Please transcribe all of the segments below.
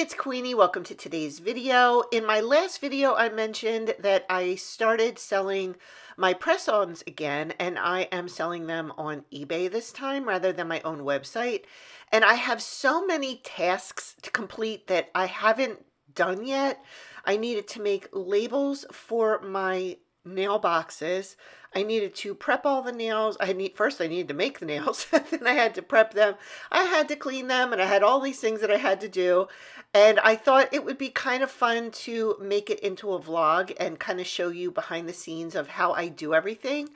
it's Queenie. Welcome to today's video. In my last video, I mentioned that I started selling my press-ons again, and I am selling them on eBay this time rather than my own website. And I have so many tasks to complete that I haven't done yet. I needed to make labels for my nail boxes. I needed to prep all the nails. First I needed to make the nails, then I had to prep them. I had to clean them, and I had all these things that I had to do. And I thought it would be kind of fun to make it into a vlog and kind of show you behind the scenes of how I do everything.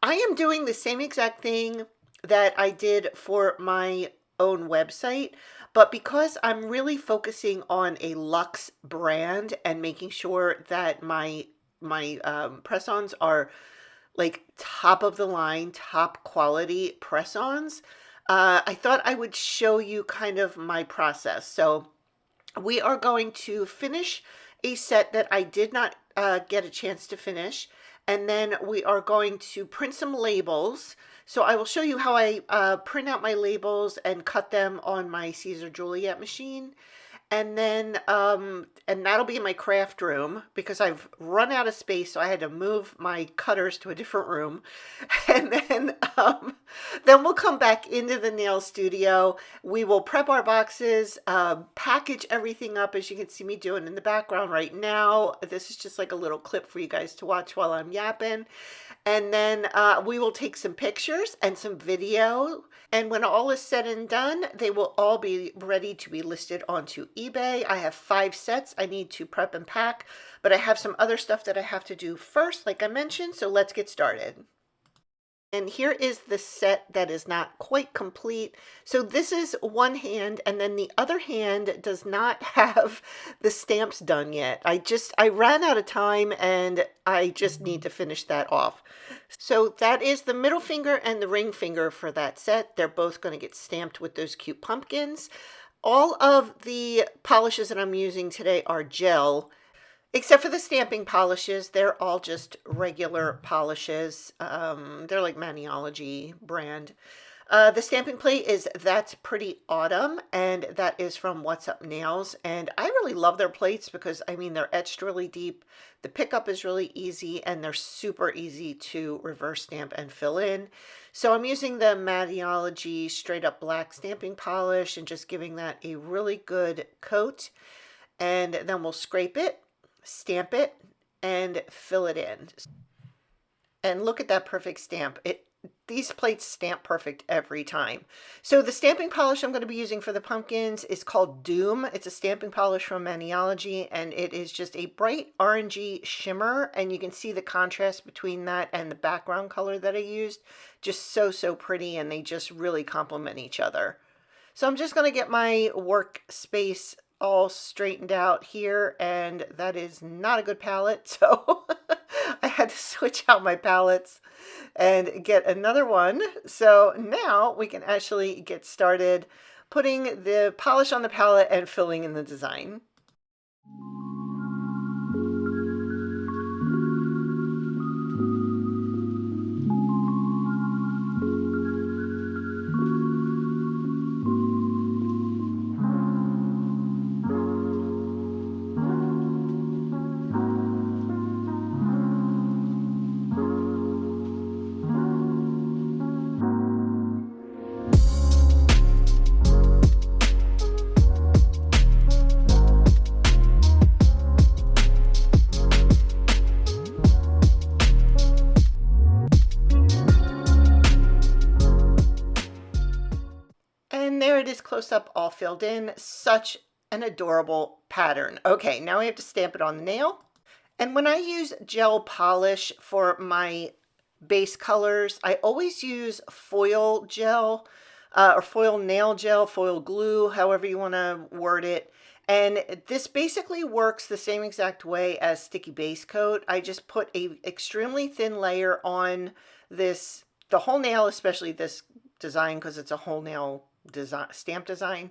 I am doing the same exact thing that I did for my own website, but because I'm really focusing on a luxe brand and making sure that my press-ons are like top of the line, top quality press-ons, I thought I would show you kind of my process. So we are going to finish a set that I did not get a chance to finish, and then we are going to print some labels. So I will show you how I print out my labels and cut them on my Siser Juliet machine. And then, and that'll be in my craft room because I've run out of space, so I had to move my cutters to a different room. And then we'll come back into the nail studio. We will prep our boxes, package everything up, as you can see me doing in the background right now. This is just like a little clip for you guys to watch while I'm yapping. And then we will take some pictures and some video. And when all is said and done, they will all be ready to be listed onto eBay. I have 5 sets I need to prep and pack, but I have some other stuff that I have to do first, like I mentioned, so let's get started. And here is the set that is not quite complete. So this is one hand, and then the other hand does not have the stamps done yet. I ran out of time, and I just need to finish that off. So that is the middle finger and the ring finger for that set. They're both going to get stamped with those cute pumpkins. All of the polishes that I'm using today are gel. Except for the stamping polishes, they're all just regular polishes. They're like Maniology brand. The stamping plate is That's Pretty Autumn, and that is from What's Up Nails. And I really love their plates because, I mean, they're etched really deep. The pickup is really easy, and they're super easy to reverse stamp and fill in. So I'm using the Maniology Straight Up Black stamping polish and just giving that a really good coat. And then we'll scrape it, stamp it, and fill it in. And look at that perfect stamp. These plates stamp perfect every time. So the stamping polish I'm going to be using for the pumpkins is called Doom. It's a stamping polish from Maniology, and it is just a bright orangey shimmer, and you can see the contrast between that and the background color that I used. Just so pretty, and they just really complement each other. So I'm just going to get my workspace all straightened out here, and that is not a good palette, so I had to switch out my palettes and get another one. So now we can actually get started putting the polish on the palette and filling in the design. And there it is, close up, all filled in. Such an adorable pattern. Okay, now we have to stamp it on the nail. And when I use gel polish for my base colors, I always use foil gel or foil nail gel, foil glue, however you want to word it. And this basically works the same exact way as sticky base coat. I just put a extremely thin layer on this, the whole nail, especially this design because it's a whole nail design, stamp design.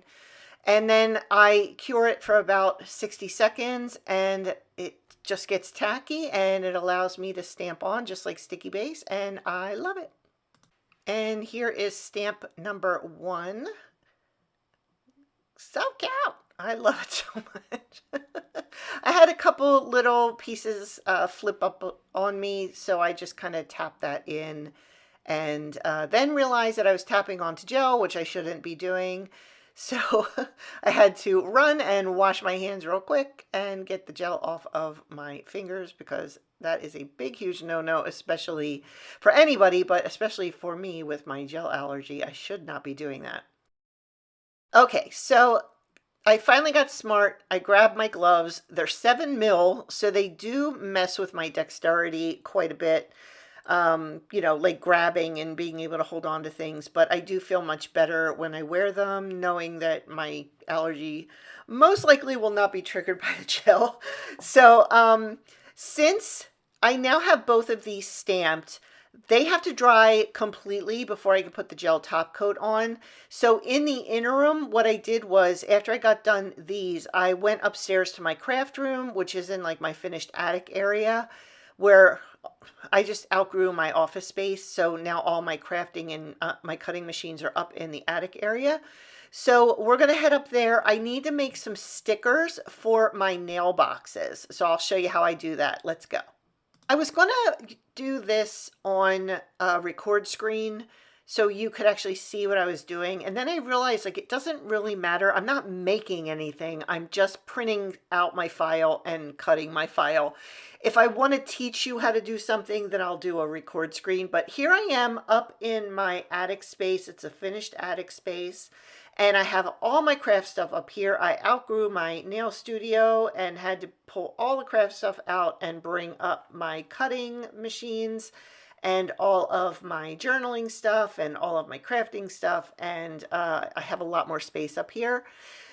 And then I cure it for about 60 seconds, and it just gets tacky, and it allows me to stamp on just like sticky base, and I love it. And here is stamp number 1. So cute. I love it so much. I had a couple little pieces flip up on me, so I just kind of tapped that in and then realized that I was tapping onto gel, which I shouldn't be doing. So I had to run and wash my hands real quick and get the gel off of my fingers because that is a big, huge no-no, especially for anybody, but especially for me with my gel allergy. I should not be doing that. Okay, so I finally got smart. I grabbed my gloves. They're 7 mil, so they do mess with my dexterity quite a bit. You know, like grabbing and being able to hold on to things. But I do feel much better when I wear them, knowing that my allergy most likely will not be triggered by the gel. So, since I now have both of these stamped, they have to dry completely before I can put the gel top coat on. So in the interim, what I did was after I got done these, I went upstairs to my craft room, which is in like my finished attic area, where I just outgrew my office space. So now all my crafting and my cutting machines are up in the attic area. So we're going to head up there. I need to make some stickers for my nail boxes. So I'll show you how I do that. Let's go. I was going to do this on a record screen so you could actually see what I was doing. And then I realized like it doesn't really matter. I'm not making anything. I'm just printing out my file and cutting my file. If I want to teach you how to do something, then I'll do a record screen. But here I am up in my attic space. It's a finished attic space. And I have all my craft stuff up here. I outgrew my nail studio and had to pull all the craft stuff out and bring up my cutting machines and all of my journaling stuff and all of my crafting stuff. And I have a lot more space up here.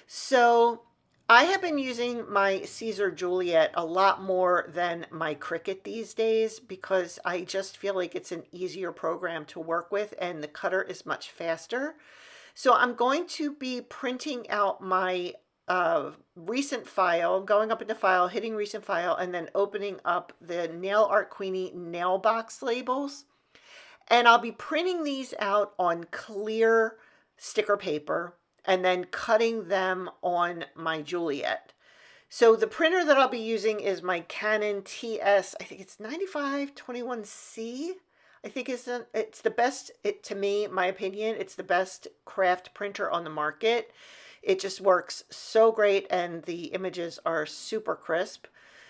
So I have been using my Siser Juliet a lot more than my Cricut these days because I just feel like it's an easier program to work with and the cutter is much faster. So I'm going to be printing out my recent file, going up into file, hitting recent file, and then opening up the Nail Art Queenie nail box labels. And I'll be printing these out on clear sticker paper and then cutting them on my Juliet. So the printer that I'll be using is my Canon TS, I think it's 9521C. I think it's the best, to me, my opinion, it's the best craft printer on the market. It just works so great and the images are super crisp.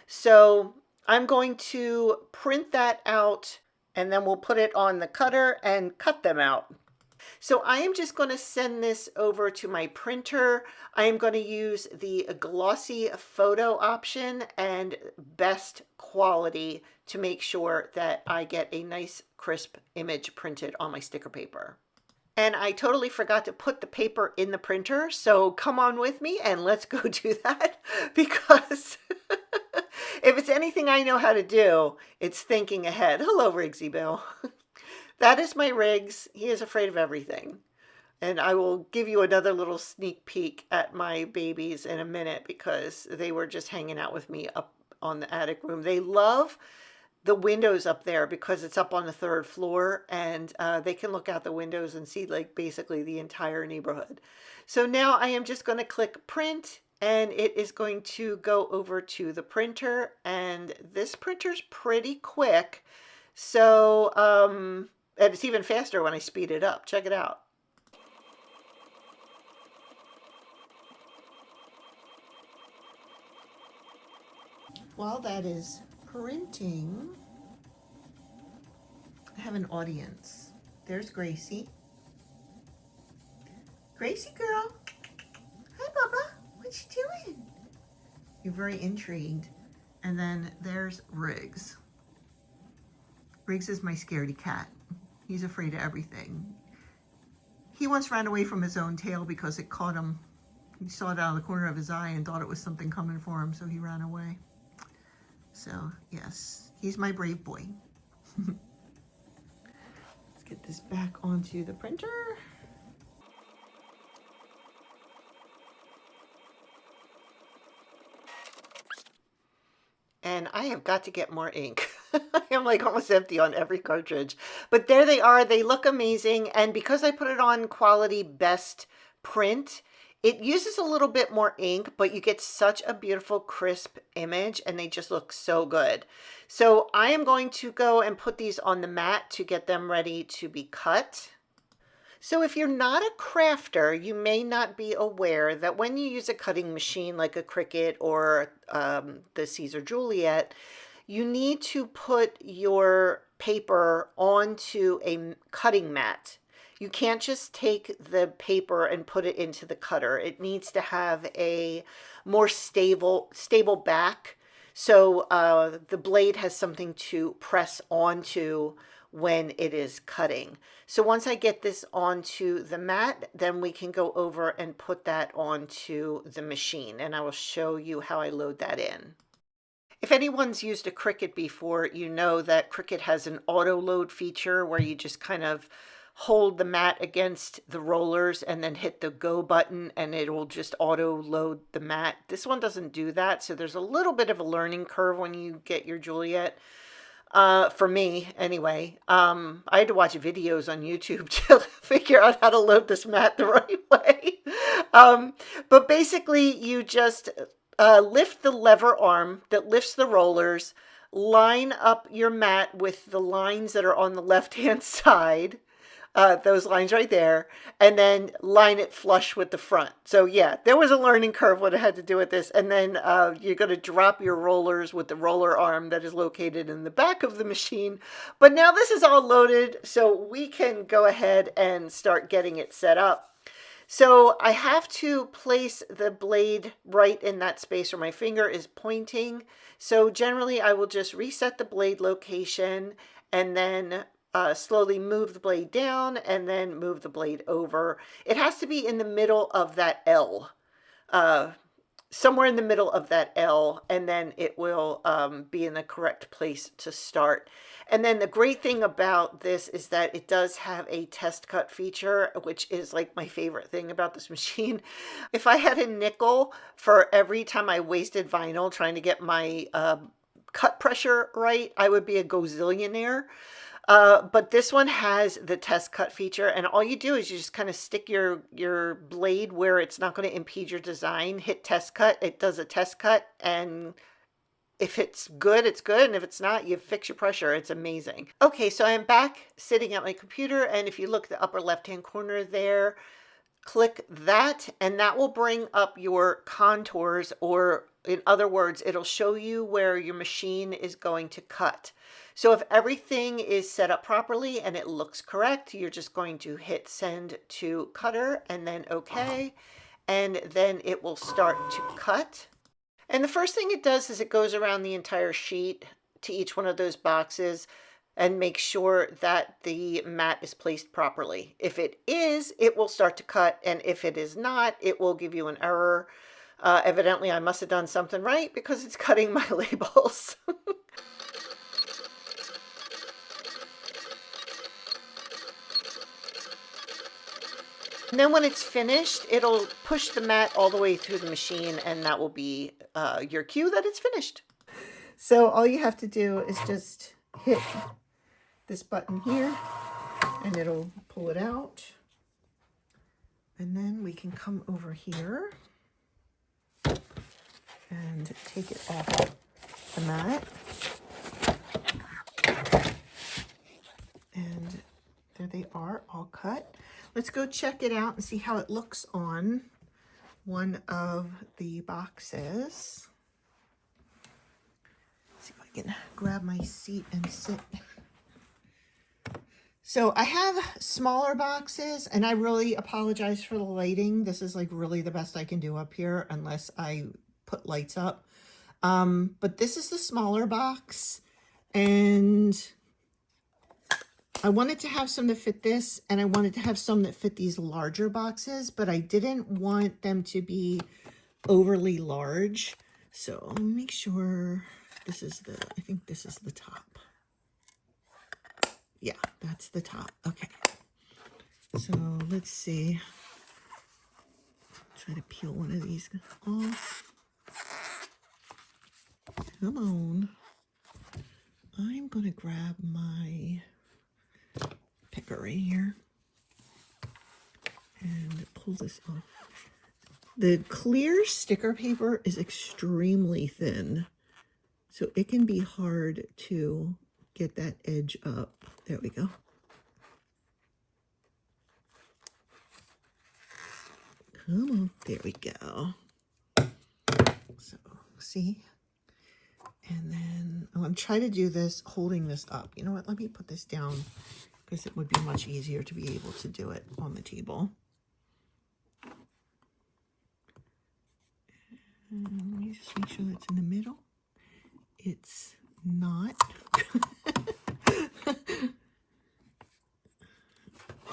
So I'm going to print that out and then we'll put it on the cutter and cut them out. So I am just going to send this over to my printer. I am going to use the glossy photo option and best quality to make sure that I get a nice crisp image printed on my sticker paper. And I totally forgot to put the paper in the printer, so come on with me and let's go do that because if it's anything I know how to do, it's thinking ahead. Hello, Rigsy Bill. That is my Riggs. He is afraid of everything. And I will give you another little sneak peek at my babies in a minute because they were just hanging out with me up on the attic room. They love the windows up there because it's up on the 3rd floor and they can look out the windows and see like basically the entire neighborhood. So now I am just going to click print and it is going to go over to the printer, and this printer's pretty quick. So, and it's even faster when I speed it up. Check it out. While that is printing, I have an audience. There's Gracie. Gracie girl. Hi, Bubba. What you doing? You're very intrigued. And then there's Riggs. Riggs is my scaredy cat. He's afraid of everything. He once ran away from his own tail because it caught him. He saw it out of the corner of his eye and thought it was something coming for him, so he ran away. So, yes, he's my brave boy. Let's get this back onto the printer. And I have got to get more ink. I'm like almost empty on every cartridge. But there they are. They look amazing. And because I put it on quality best print, It uses a little bit more ink, but you get such a beautiful crisp image and they just look so good. So I am going to go and put these on the mat to get them ready to be cut. So if you're not a crafter, you may not be aware that when you use a cutting machine like a Cricut or the Siser Juliet, you need to put your paper onto a cutting mat. You can't just take the paper and put it into the cutter. It needs to have a more stable back, so the blade has something to press onto when it is cutting. So once I get this onto the mat, then we can go over and put that onto the machine, and I will show you how I load that in. If anyone's used a Cricut before, you know that Cricut has an auto load feature where you just kind of hold the mat against the rollers and then hit the go button and it will just auto load the mat. This one doesn't do that, so there's a little bit of a learning curve when you get your Juliet. For me, anyway. I had to watch videos on YouTube to figure out how to load this mat the right way. But basically, you just lift the lever arm that lifts the rollers, line up your mat with the lines that are on the left-hand side, those lines right there, and then line it flush with the front. So yeah, there was a learning curve when I had to do with this. And then you're going to drop your rollers with the roller arm that is located in the back of the machine. But now this is all loaded, so we can go ahead and start getting it set up. So I have to place the blade right in that space where my finger is pointing. So generally I will just reset the blade location and then slowly move the blade down and then move the blade over. It has to be in the middle of that L, somewhere in the middle of that L, and then it will be in the correct place to start. And then the great thing about this is that it does have a test cut feature, which is like my favorite thing about this machine. If I had a nickel for every time I wasted vinyl trying to get my cut pressure right, I would be a gazillionaire. But this one has the test cut feature, and all you do is you just kind of stick your blade where it's not going to impede your design, hit test cut, it does a test cut, and if it's good, it's good, and if it's not, you fix your pressure. It's amazing. Okay, so I'm back sitting at my computer, and if you look at the upper left-hand corner there, click that, and that will bring up your contours, or in other words, it'll show you where your machine is going to cut. So if everything is set up properly and it looks correct, you're just going to hit send to cutter and then OK, and then it will start to cut. And the first thing it does is it goes around the entire sheet to each one of those boxes and make sure that the mat is placed properly. If it is, it will start to cut, and if it is not, it will give you an error. Evidently, I must have done something right because it's cutting my labels. And then when it's finished, it'll push the mat all the way through the machine, and that will be your cue that it's finished. So all you have to do is just hit this button here, and it'll pull it out. And then we can come over here and take it off the mat. And there they are, all cut. Let's go check it out and see how it looks on one of the boxes. See if I can grab my seat and sit. So I have smaller boxes, and I really apologize for the lighting. This is like really the best I can do up here unless I put lights up. But this is the smaller box, and I wanted to have some that fit this, and I wanted to have some that fit these larger boxes, but I didn't want them to be overly large. So I'll make sure this is I think this is the top. Yeah, that's the top. Okay. So let's see. Try to peel one of these off. Come on. I'm going to grab my picker right here and pull this off The clear sticker paper is extremely thin, so it can be hard to get that edge up. There we go. Come on, there we go. So, see? And then I'm going to try to do this holding this up. You know what? Let me put this down because it would be much easier to be able to do it on the table. And let me just make sure that's in the middle. It's not.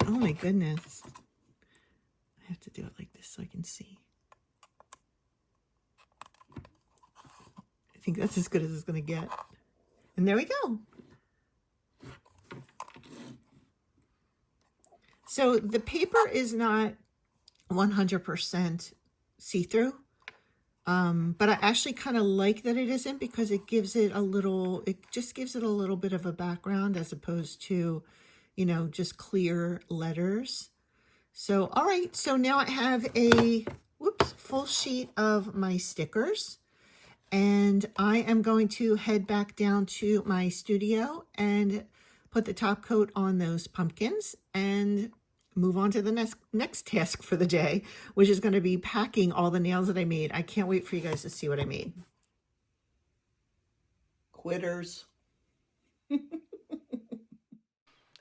Oh my goodness. I have to do it like this so I can see. I think that's as good as it's going to get. And there we go. So the paper is not 100% see-through, but I actually kind of like that it isn't because it gives it a little, it just gives it a little bit of a background as opposed to, you know, just clear letters. So, all right, so now I have a, full sheet of my stickers. And I am going to head back down to my studio and put the top coat on those pumpkins and move on to the next task for the day, which is going to be packing all the nails that I made. I can't wait for you guys to see what I made. Quitters.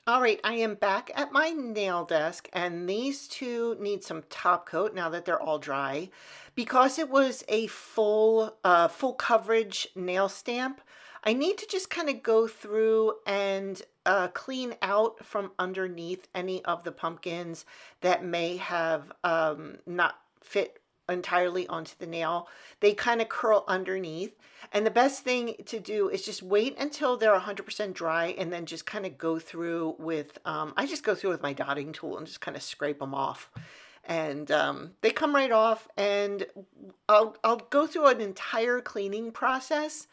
All right, I am back at my nail desk, and these two need some top coat now that they're all dry. Because it was a full coverage nail stamp, I need to just kind of go through and clean out from underneath any of the pumpkins that may have not fit entirely onto the nail. They kind of curl underneath, and the best thing to do is just wait until they're 100% dry and then just kind of go through with I just go through with my dotting tool and just kind of scrape them off, and they come right off. And I'll go through an entire cleaning process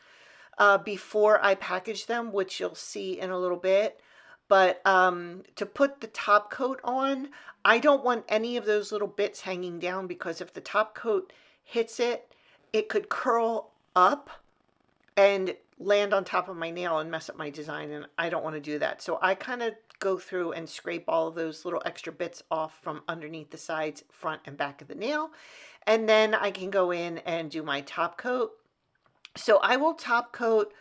before I package them, which you'll see in a little bit. But to put the top coat on, I don't want any of those little bits hanging down, because if the top coat hits it, it could curl up and land on top of my nail and mess up my design, and I don't want to do that. So I kind of go through and scrape all of those little extra bits off from underneath the sides, front, and back of the nail, and then I can go in and do my top coat. So I will top coat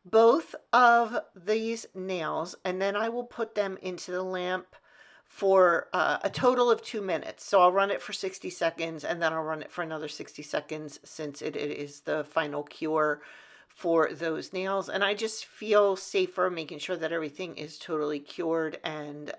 both of these nails, and then I will put them into the lamp for a total of 2 minutes. So I'll run it for 60 seconds, and then I'll run it for another 60 seconds since it is the final cure for those nails. And I just feel safer making sure that everything is totally cured and,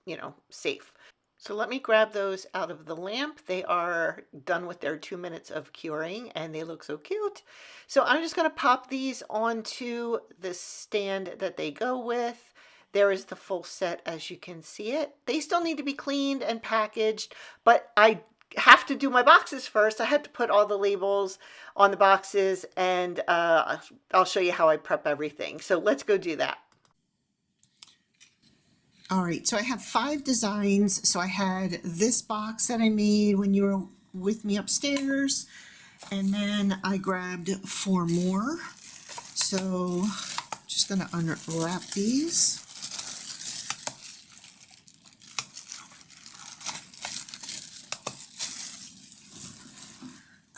you know, safe. So let me grab those out of the lamp. They are done with their 2 minutes of curing, and they look so cute. So I'm just going to pop these onto the stand that they go with. There is the full set as you can see it. They still need to be cleaned and packaged, but I have to do my boxes first. I had to put all the labels on the boxes, and I'll show you how I prep everything. So let's go do that. All right, so I have 5 designs. So I had this box that I made when you were with me upstairs, and then I grabbed 4 more. So I'm just gonna unwrap these.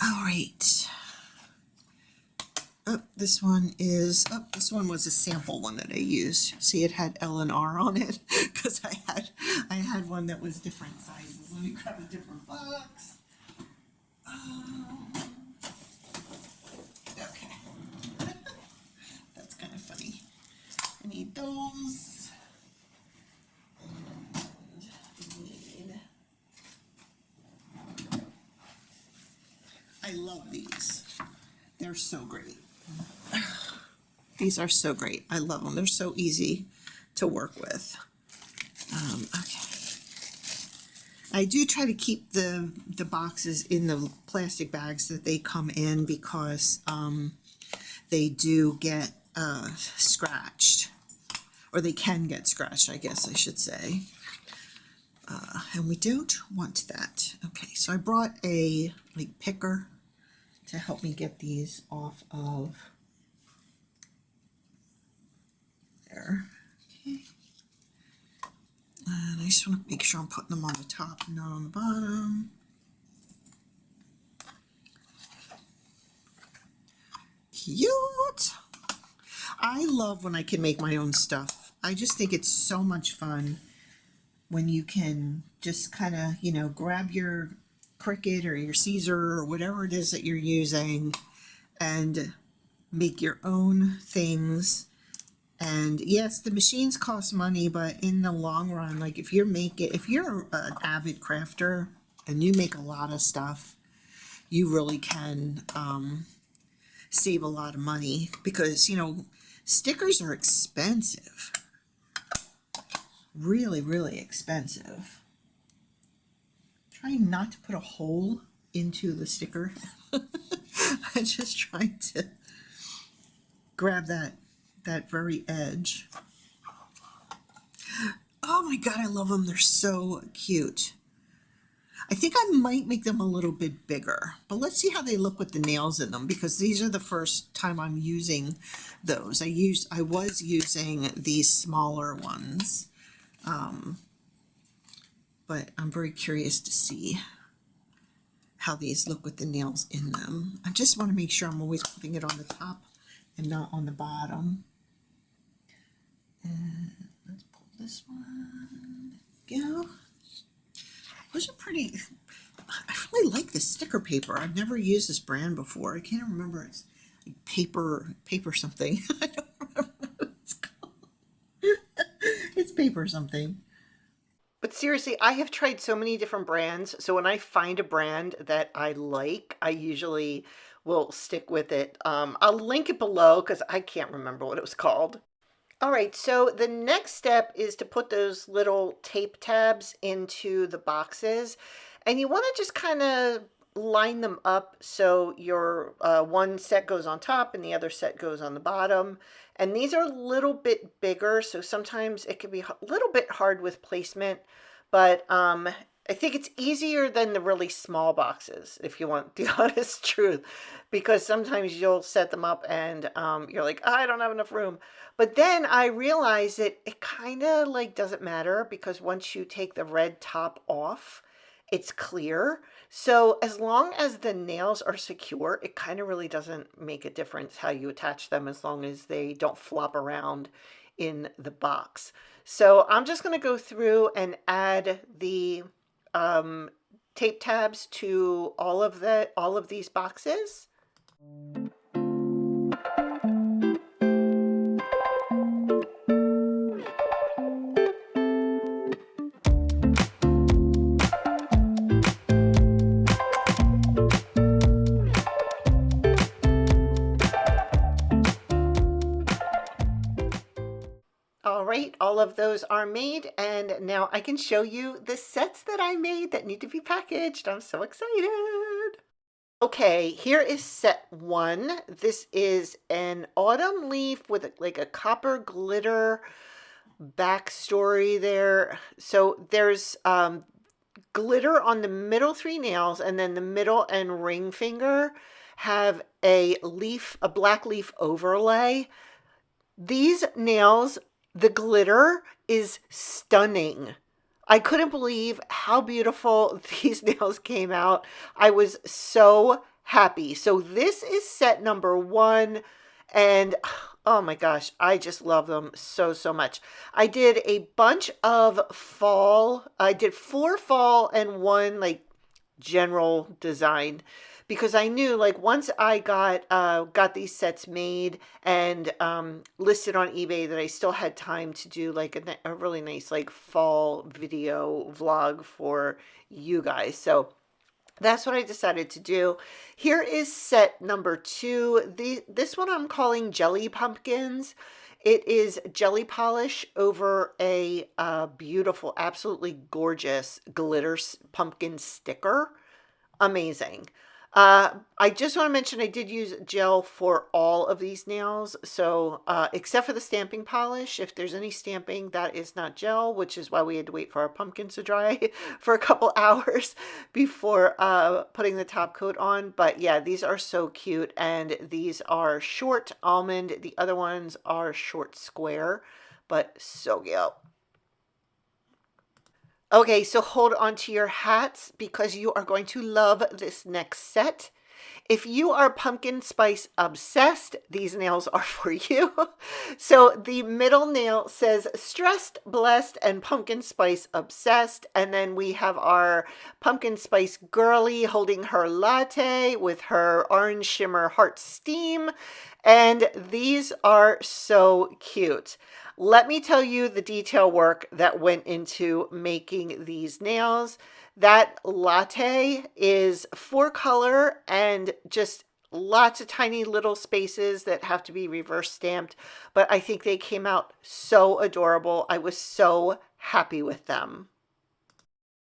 All right. Oh, this one was a sample one that I used. See, it had L and R on it because I had one that was different sizes. Let me grab a different box. Okay. That's kind of funny. I need those. I love these. They're so great. These are so great. I love them. They're so easy to work with. Okay. I do try to keep the boxes in the plastic bags that they come in, because they do get scratched, or they can get scratched, I guess I should say. And we don't want that. Okay, so I brought a picker to help me get these off of there. Okay. And I just want to make sure I'm putting them on the top and not on the bottom. Cute! I love when I can make my own stuff. I just think it's so much fun when you can just kind of, you know, grab your Cricut or your Siser or whatever it is that you're using and make your own things. And yes, the machines cost money, but in the long run, like if you're an avid crafter and you make a lot of stuff, you really can save a lot of money because, you know, stickers are expensive. Really, really expensive. Trying not to put a hole into the sticker. I'm just trying to grab that very edge. Oh my God, I love them. They're so cute. I think I might make them a little bit bigger, but let's see how they look with the nails in them because these are the first time I'm using those. I was using these smaller ones, but I'm very curious to see how these look with the nails in them. I just want to make sure I'm always putting it on the top and not on the bottom. And let's pull this one. Go. Those are pretty. I really like this sticker paper. I've never used this brand before. I can't remember. It's like paper something. I don't remember what it's called. It's paper something. But seriously, I have tried so many different brands. So when I find a brand that I like, I usually will stick with it. I'll link it below because I can't remember what it was called. All right, so the next step is to put those little tape tabs into the boxes. And you want to just kind of line them up so your one set goes on top and the other set goes on the bottom. And these are a little bit bigger, so sometimes it can be a little bit hard with placement, but I think it's easier than the really small boxes, if you want the honest truth, because sometimes you'll set them up and you're like, I don't have enough room. But then I realized that it kind of like doesn't matter because once you take the red top off, it's clear. So as long as the nails are secure, it kind of really doesn't make a difference how you attach them as long as they don't flop around in the box. So I'm just going to go through and add the tape tabs to all of these boxes. All right, all of those are made, and now I can show you the sets that I made that need to be packaged. I'm so excited. Okay, here is set one. This is an autumn leaf with like a copper glitter backstory there. So there's glitter on the middle three nails, and then the middle and ring finger have a black leaf overlay. These nails, the glitter is stunning. I couldn't believe how beautiful these nails came out. I was so happy. So this is set number one, and oh my gosh, I just love them so, so much. I did a bunch of fall. I did 4 fall and 1 like general design because I knew like once I got these sets made and listed on eBay that I still had time to do like a really nice like fall video vlog for you guys. So that's what I decided to do. Here is set number 2. This one I'm calling Jelly Pumpkins. It is jelly polish over a beautiful, absolutely gorgeous glitter pumpkin sticker. Amazing. I just want to mention I did use gel for all of these nails. So, except for the stamping polish, if there's any stamping, that is not gel, which is why we had to wait for our pumpkins to dry for a couple hours before putting the top coat on. But yeah, these are so cute. And these are short almond. The other ones are short square, but so cute. Okay, so hold on to your hats because you are going to love this next set. If you are pumpkin spice obsessed, these nails are for you. So the middle nail says stressed, blessed, and pumpkin spice obsessed. And then we have our pumpkin spice girly holding her latte with her orange shimmer heart steam. And these are so cute. Let me tell you the detail work that went into making these nails. That latte is 4-color and just lots of tiny little spaces that have to be reverse stamped, but I think they came out so adorable. I was so happy with them.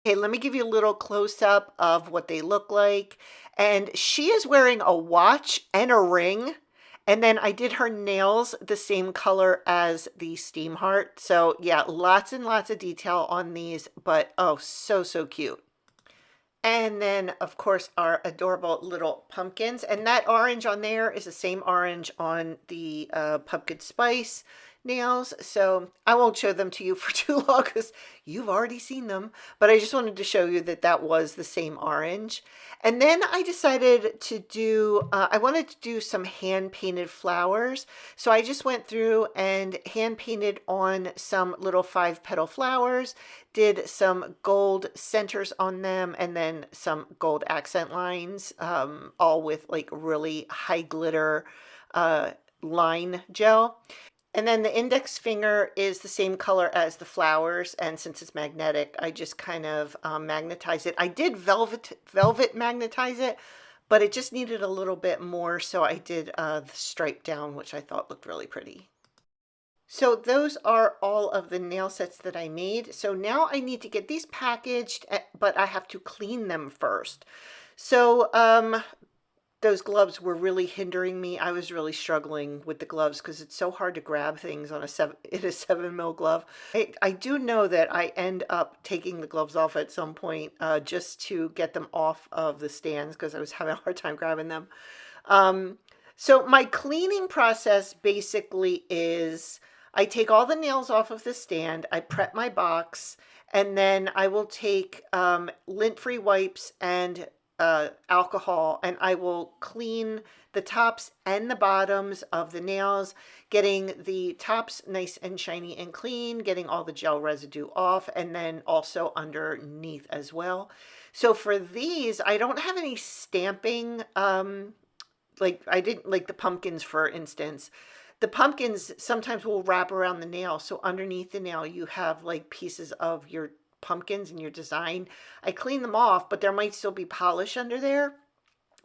Okay, let me give you a little close up of what they look like. And she is wearing a watch and a ring. And then I did her nails the same color as the steam heart. So yeah, lots and lots of detail on these, but oh, so, so cute. And then, of course, our adorable little pumpkins. And that orange on there is the same orange on the pumpkin spice nails. So I won't show them to you for too long because you've already seen them. But I just wanted to show you that that was the same orange. And then I decided to do, I wanted to do some hand painted flowers. So I just went through and hand painted on some little 5-petal flowers, did some gold centers on them, and then some gold accent lines, all with like really high glitter line gel. And then the index finger is the same color as the flowers, and since it's magnetic, I just kind of magnetize it. I did velvet magnetize it, but it just needed a little bit more, so I did the stripe down, which I thought looked really pretty. So those are all of the nail sets that I made. So now I need to get these packaged, but I have to clean them first. So those gloves were really hindering me. I was really struggling with the gloves because it's so hard to grab things on a 7 mil glove. I do know that I end up taking the gloves off at some point just to get them off of the stands because I was having a hard time grabbing them. So my cleaning process basically is I take all the nails off of the stand, I prep my box, and then I will take lint-free wipes and alcohol, and I will clean the tops and the bottoms of the nails, getting the tops nice and shiny and clean, getting all the gel residue off, and then also underneath as well. So for these, I don't have any stamping, like I didn't like the pumpkins, for instance. The pumpkins sometimes will wrap around the nail, so underneath the nail you have like pieces of your pumpkins and your design. I clean them off, but there might still be polish under there.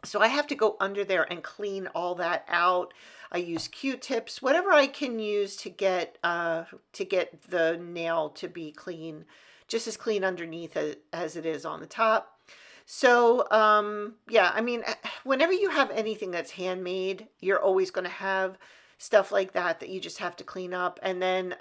So I have to go under there and clean all that out. I use Q-tips, whatever I can use to get the nail to be clean, just as clean underneath as it is on the top. So yeah, I mean, whenever you have anything that's handmade, you're always going to have stuff like that that you just have to clean up. And then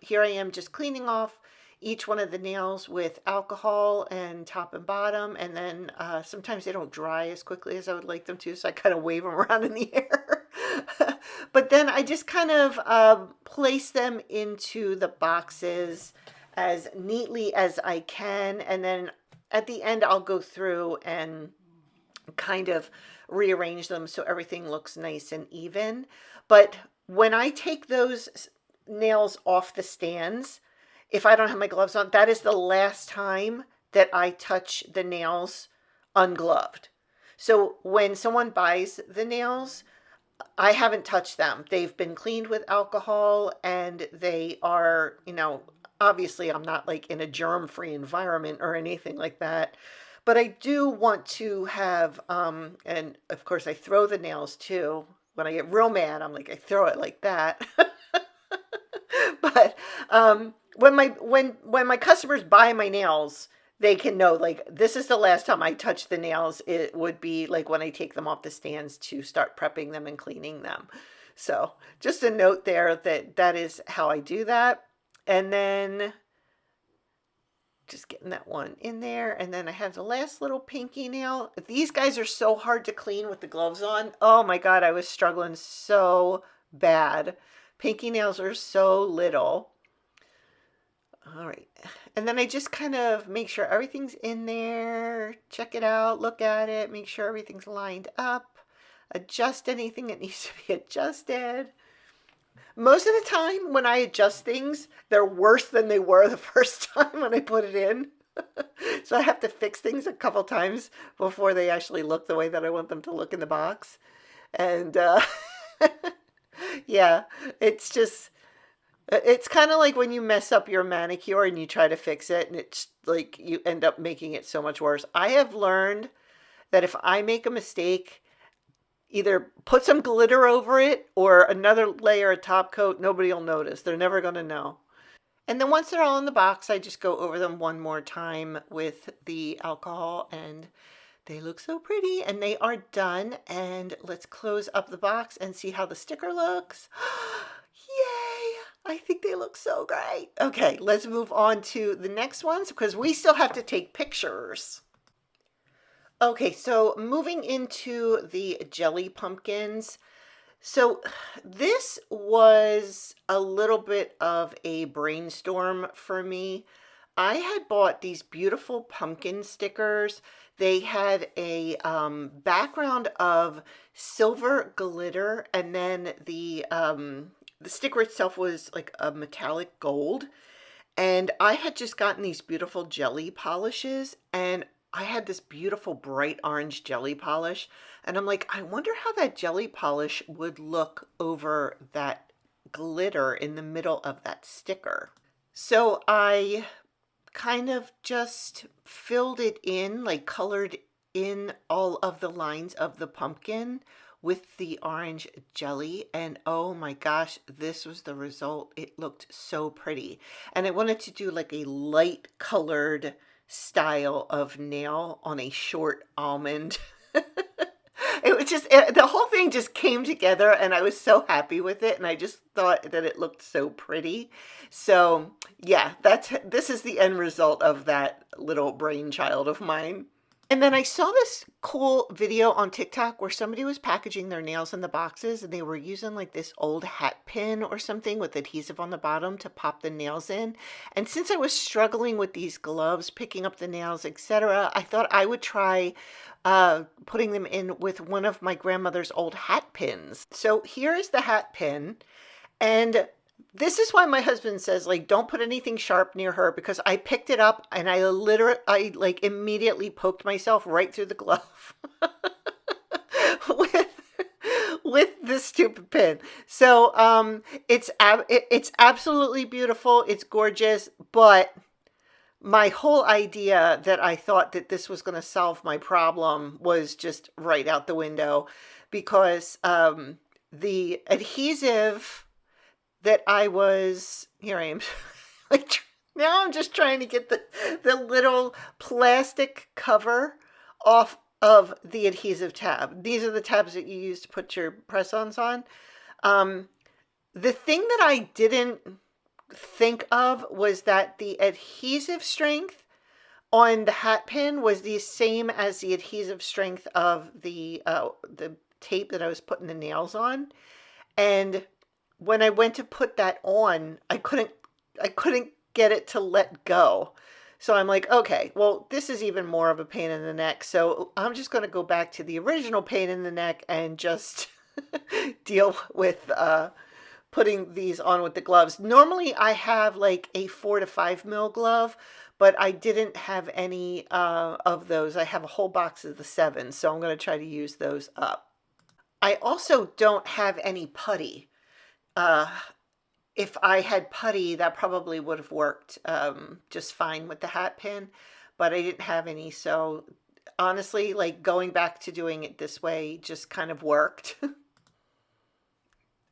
here I am just cleaning off each one of the nails with alcohol and top and bottom, and then sometimes they don't dry as quickly as I would like them to, so I kind of wave them around in the air. But then I just kind of place them into the boxes as neatly as I can, and then at the end I'll go through and kind of rearrange them so everything looks nice and even. But when I take those nails off the stands, if I don't have my gloves on, that is the last time that I touch the nails ungloved. So when someone buys the nails, I haven't touched them. They've been cleaned with alcohol and they are, you know, obviously I'm not like in a germ-free environment or anything like that. But I do want to have, and of course I throw the nails too. When I get real mad, I'm like, I throw it like that. But when my customers buy my nails, they can know, like, this is the last time I touch the nails. It would be like when I take them off the stands to start prepping them and cleaning them. So just a note there that that is how I do that. And then just getting that one in there. And then I have the last little pinky nail. These guys are so hard to clean with the gloves on. Oh my God, I was struggling so bad. Pinky nails are so little. All right. And then I just kind of make sure everything's in there, check it out, look at it, make sure everything's lined up, adjust anything that needs to be adjusted. Most of the time when I adjust things, they're worse than they were the first time when I put it in. So I have to fix things a couple times before they actually look the way that I want them to look in the box. And yeah, it's just, it's kind of like when you mess up your manicure and you try to fix it and it's like you end up making it so much worse. I have learned that if I make a mistake, either put some glitter over it or another layer of top coat, nobody will notice. They're never going to know. And then once they're all in the box, I just go over them one more time with the alcohol and they look so pretty and they are done. And let's close up the box and see how the sticker looks. Yay! I think they look so great. Okay, let's move on to the next ones because we still have to take pictures. Okay, so moving into the jelly pumpkins. So this was a little bit of a brainstorm for me. I had bought these beautiful pumpkin stickers. They had a background of silver glitter, and then the sticker itself was like a metallic gold. And I had just gotten these beautiful jelly polishes, and I had this beautiful bright orange jelly polish. And I'm like, I wonder how that jelly polish would look over that glitter in the middle of that sticker. So I kind of just filled it in, like colored in all of the lines of the pumpkin with the orange jelly, and oh my gosh, this was the result. It looked so pretty. And I wanted to do like a light colored style of nail on a short almond. It was just, the whole thing just came together and I was so happy with it, and I just thought that it looked so pretty. So yeah, this is the end result of that little brainchild of mine. And then I saw this cool video on TikTok where somebody was packaging their nails in the boxes and they were using like this old hat pin or something with adhesive on the bottom to pop the nails in. And since I was struggling with these gloves, picking up the nails, etc., I thought I would try putting them in with one of my grandmother's old hat pins. So here is the hat pin. And this is why my husband says, like, don't put anything sharp near her, because I picked it up and I like immediately poked myself right through the glove with this stupid pin. So it's absolutely beautiful. It's gorgeous, but my whole idea that I thought that this was going to solve my problem was just right out the window, because the adhesive that I was, here I am, like now I'm just trying to get the little plastic cover off of the adhesive tab. These are the tabs that you use to put your press-ons on. The thing that I didn't think of was that the adhesive strength on the hat pin was the same as the adhesive strength of the tape that I was putting the nails on. And when I went to put that on, I couldn't get it to let go. So I'm like, okay, well, this is even more of a pain in the neck. So I'm just going to go back to the original pain in the neck and just deal with putting these on with the gloves. Normally I have like a 4 to 5 mil glove, but I didn't have any of those. I have a whole box of the 7, so I'm going to try to use those up. I also don't have any putty. If I had putty, that probably would have worked just fine with the hat pin, but I didn't have any. So honestly, like going back to doing it this way just kind of worked.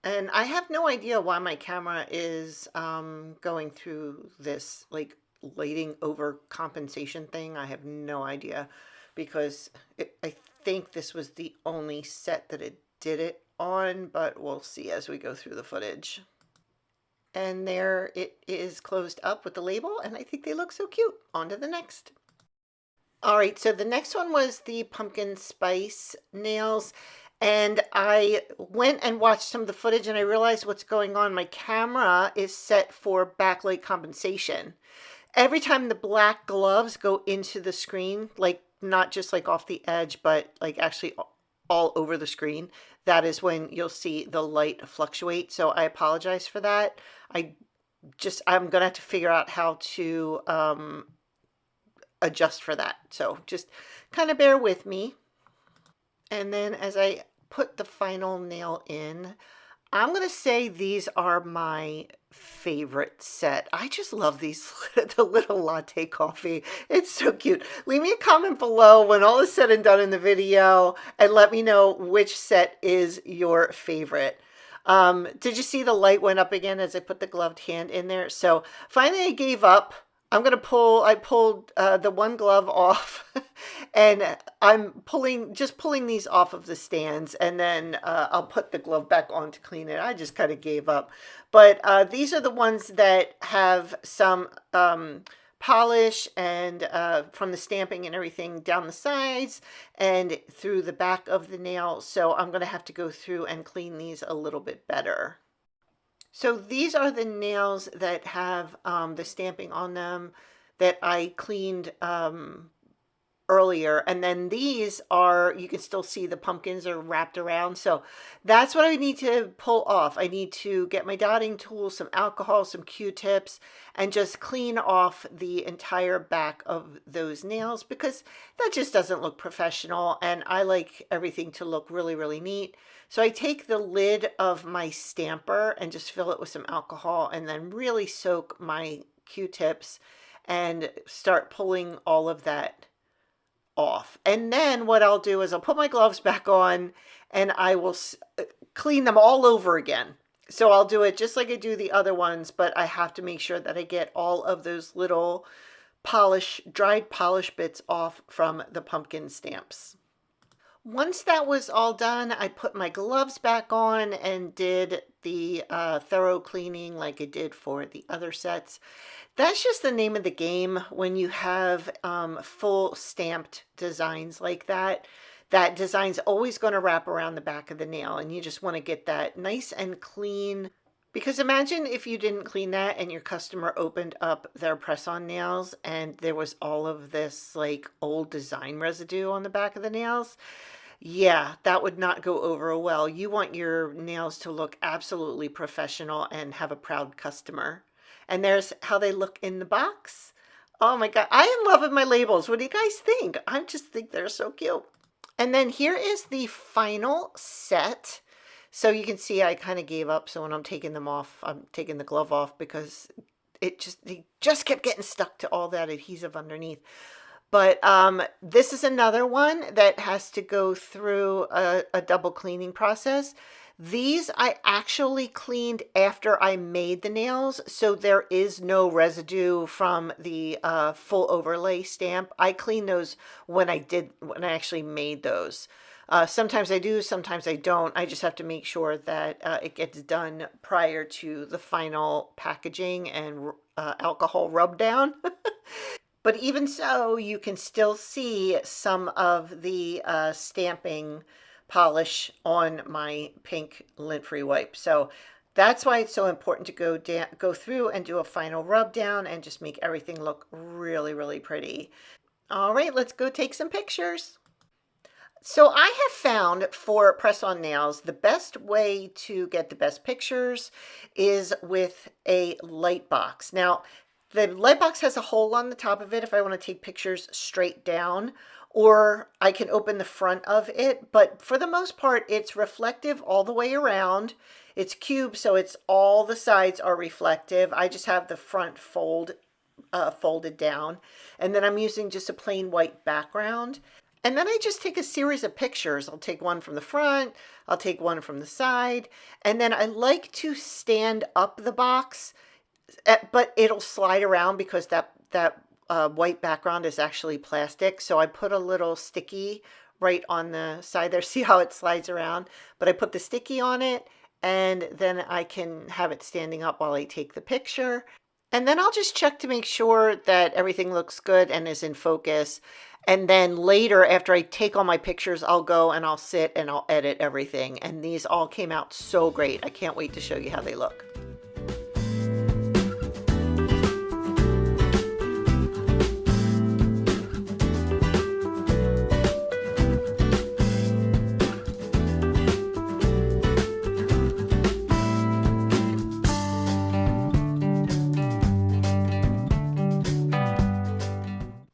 And I have no idea why my camera is going through this like lighting over compensation thing. I have no idea because I think this was the only set that it did it on, but we'll see as we go through the footage. And there it is closed up with the label, and I think they look so cute. On to the next. All right, so the next one was the pumpkin spice nails. And I went and watched some of the footage and I realized what's going on. My camera is set for backlight compensation. Every time the black gloves go into the screen, like not just like off the edge, but like actually all over the screen, that is when you'll see the light fluctuate. So I apologize for that. I'm gonna have to figure out how to adjust for that. So just kind of bear with me. And then as I put the final nail in, I'm going to say these are my favorite set. I just love these, the little latte coffee. It's so cute. Leave me a comment below when all is said and done in the video and let me know which set is your favorite. Did you see the light went up again as I put the gloved hand in there? So finally I gave up. I pulled the one glove off and I'm just pulling these off of the stands, and then I'll put the glove back on to clean it. I just kind of gave up. But these are the ones that have some polish and from the stamping and everything down the sides and through the back of the nail. So I'm going to have to go through and clean these a little bit better. So these are the nails that have the stamping on them that I cleaned earlier. And then these are, you can still see the pumpkins are wrapped around. So that's what I need to pull off. I need to get my dotting tool, some alcohol, some Q-tips, and just clean off the entire back of those nails because that just doesn't look professional. And I like everything to look really, really neat. So I take the lid of my stamper and just fill it with some alcohol and then really soak my Q-tips and start pulling all of that off. And then what I'll do is I'll put my gloves back on and I will clean them all over again. So I'll do it just like I do the other ones, but I have to make sure that I get all of those little dried polish bits off from the pumpkin stamps. Once that was all done, I put my gloves back on and did the thorough cleaning like I did for the other sets. That's just the name of the game when you have full stamped designs like that. That design's always going to wrap around the back of the nail, and you just want to get that nice and clean. Because imagine if you didn't clean that and your customer opened up their press-on nails and there was all of this like old design residue on the back of the nails. Yeah, that would not go over well. You want your nails to look absolutely professional and have a proud customer. And there's how they look in the box. Oh my God, I am loving my labels. What do you guys think? I just think they're so cute. And then here is the final set. So you can see I kind of gave up. So when I'm taking them off, I'm taking the glove off because they just kept getting stuck to all that adhesive underneath. But this is another one that has to go through a double cleaning process. These I actually cleaned after I made the nails, so there is no residue from the full overlay stamp. I cleaned those when I actually made those. Sometimes I do, sometimes I don't. I just have to make sure that it gets done prior to the final packaging and alcohol rub down. But even so, you can still see some of the stamping polish on my pink lint-free wipe. So that's why it's so important to go through and do a final rub down and just make everything look really, really pretty. All right, let's go take some pictures. So I have found for press-on nails, the best way to get the best pictures is with a light box. Now, the light box has a hole on the top of it if I want to take pictures straight down, or I can open the front of it. But for the most part, it's reflective all the way around. It's cube, so it's all the sides are reflective. I just have the front folded down. And then I'm using just a plain white background. And then I just take a series of pictures. I'll take one from the front, I'll take one from the side, and then I like to stand up the box, but it'll slide around because that that white background is actually plastic, so I put a little sticky right on the side there. See how it slides around? But I put the sticky on it, and then I can have it standing up while I take the picture. And then I'll just check to make sure that everything looks good and is in focus. And then later, after I take all my pictures, I'll go and I'll sit and I'll edit everything. And these all came out so great. I can't wait to show you how they look.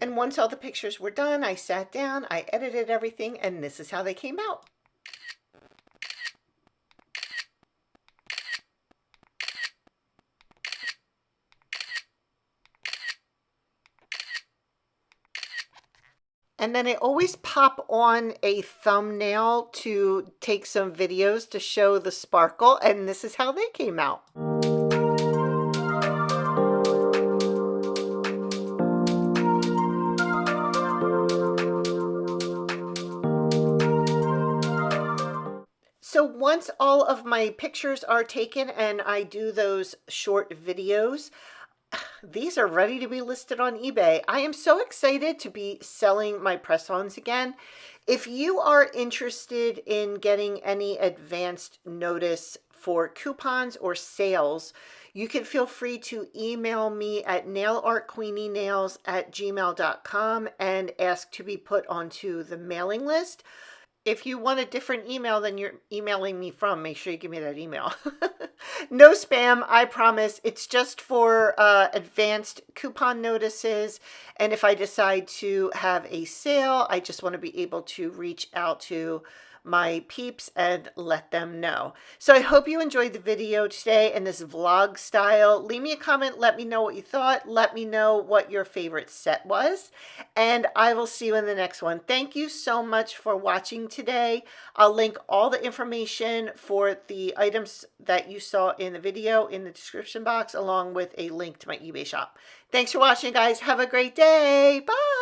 And once all the pictures were done, I sat down, I edited everything, and this is how they came out. And then I always pop on a thumbnail to take some videos to show the sparkle, and this is how they came out. So once all of my pictures are taken and I do those short videos, these are ready to be listed on eBay. I am so excited to be selling my press-ons again. If you are interested in getting any advanced notice for coupons or sales, you can feel free to email me at nailartqueenienails@gmail.com and ask to be put onto the mailing list. If you want a different email than you're emailing me from, make sure you give me that email. No spam, I promise. It's just for advanced coupon notices. And if I decide to have a sale, I just want to be able to reach out to my peeps and let them know. So I hope you enjoyed the video today in this vlog style. Leave me a comment. Let me know what you thought. Let me know what your favorite set was. And I will see you in the next one. Thank you so much for watching today. I'll link all the information for the items that you saw in the video in the description box, along with a link to my eBay shop. Thanks for watching, guys. Have a great day. Bye.